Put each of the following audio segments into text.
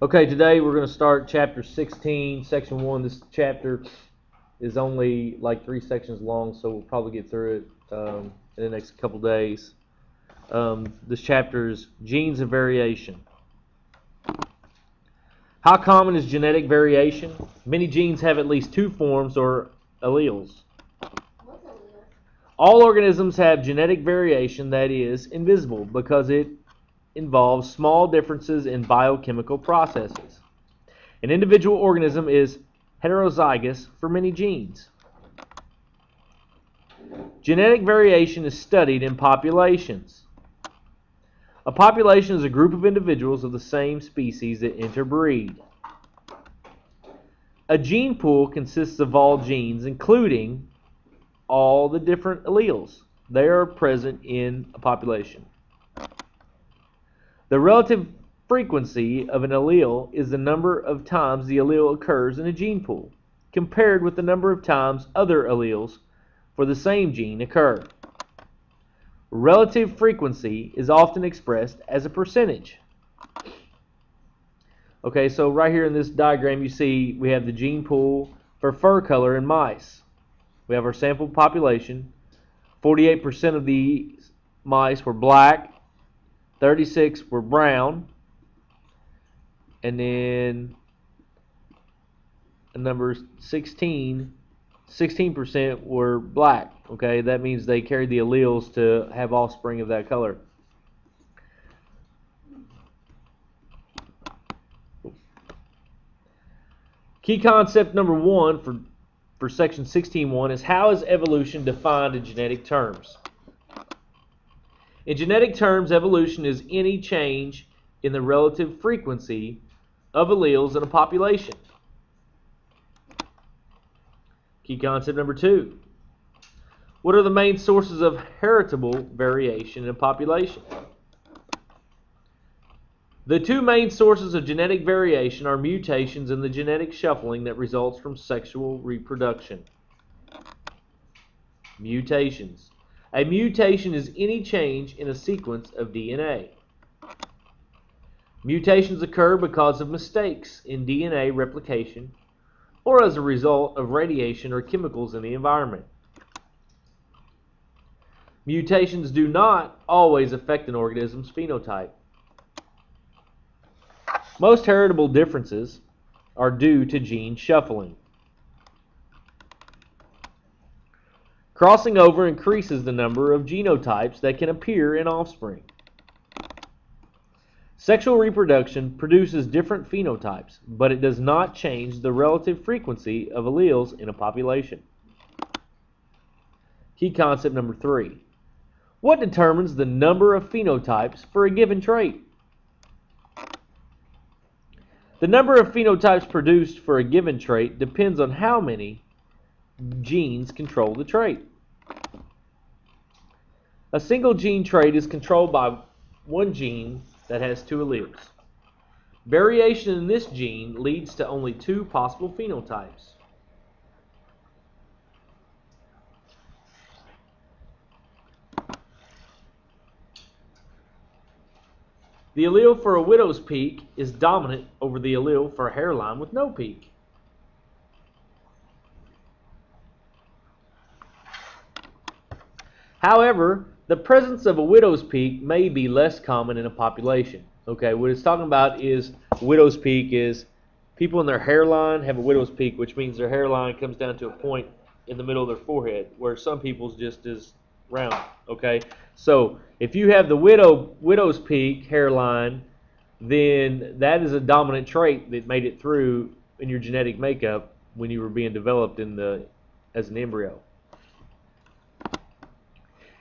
Okay, today we're going to start chapter 16, section 1. This chapter is only like 3 sections long, so we'll probably get through it in the next couple days. This chapter is genes and variation. How common is genetic variation? Many genes have at least 2 forms or alleles. What's allele? All organisms have genetic variation that is invisible because it involves small differences in biochemical processes. An individual organism is heterozygous for many genes. Genetic variation is studied in populations. A population is a group of individuals of the same species that interbreed. A gene pool consists of all genes, including all the different alleles. They are present in a population. The relative frequency of an allele is the number of times the allele occurs in a gene pool, compared with the number of times other alleles for the same gene occur. Relative frequency is often expressed as a percentage. Okay, so right here in this diagram you see we have the gene pool for fur color in mice. We have our sample population. 48% of the mice were black, 36 were brown, and then number 16% were black. Okay, that means they carried the alleles to have offspring of that color. Key concept number 1 for section 16.1 is how is evolution defined in genetic terms? In genetic terms, evolution is any change in the relative frequency of alleles in a population. Key concept number 2. What are the main sources of heritable variation in a population? The 2 main sources of genetic variation are mutations and the genetic shuffling that results from sexual reproduction. Mutations. A mutation is any change in a sequence of DNA. Mutations occur because of mistakes in DNA replication or as a result of radiation or chemicals in the environment. Mutations do not always affect an organism's phenotype. Most heritable differences are due to gene shuffling. Crossing over increases the number of genotypes that can appear in offspring. Sexual reproduction produces different phenotypes, but it does not change the relative frequency of alleles in a population. Key concept number 3. What determines the number of phenotypes for a given trait? The number of phenotypes produced for a given trait depends on how many genes control the trait. A single gene trait is controlled by one gene that has 2 alleles. Variation in this gene leads to only 2 possible phenotypes. The allele for a widow's peak is dominant over the allele for a hairline with no peak. However, the presence of a widow's peak may be less common in a population. Okay, what it's talking about is widow's peak is people in their hairline have a widow's peak, which means their hairline comes down to a point in the middle of their forehead, where some people's just is round. Okay, so if you have the widow's peak hairline, then that is a dominant trait that made it through in your genetic makeup when you were being developed as an embryo.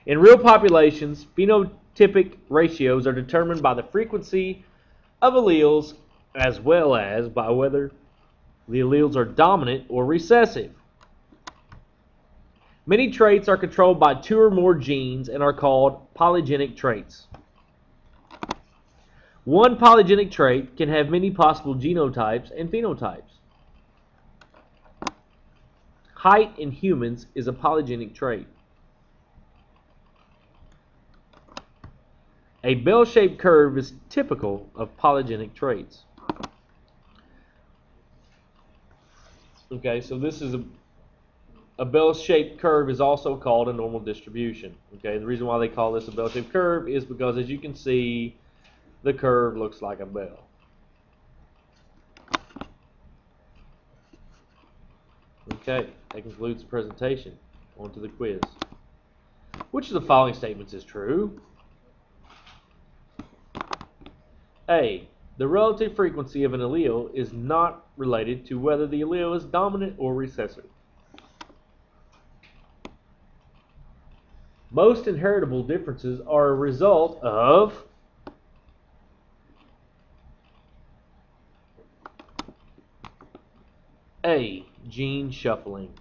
In real populations, phenotypic ratios are determined by the frequency of alleles as well as by whether the alleles are dominant or recessive. Many traits are controlled by 2 or more genes and are called polygenic traits. One polygenic trait can have many possible genotypes and phenotypes. Height in humans is a polygenic trait. A bell-shaped curve is typical of polygenic traits. Okay, so this is a bell-shaped curve is also called a normal distribution. Okay, the reason why they call this a bell-shaped curve is because, as you can see, the curve looks like a bell. Okay, that concludes the presentation. On to the quiz. Which of the following statements is true? A. The relative frequency of an allele is not related to whether the allele is dominant or recessive. Most inheritable differences are a result of A. Gene shuffling.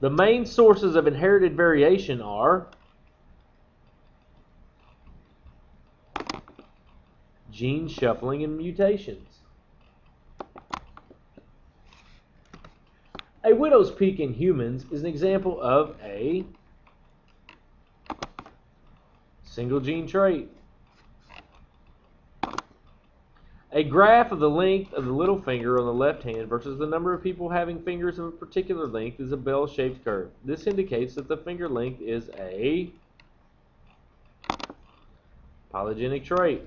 The main sources of inherited variation are gene shuffling and mutations. A widow's peak in humans is an example of a single gene trait. A graph of the length of the little finger on the left hand versus the number of people having fingers of a particular length is a bell-shaped curve. This indicates that the finger length is a polygenic trait.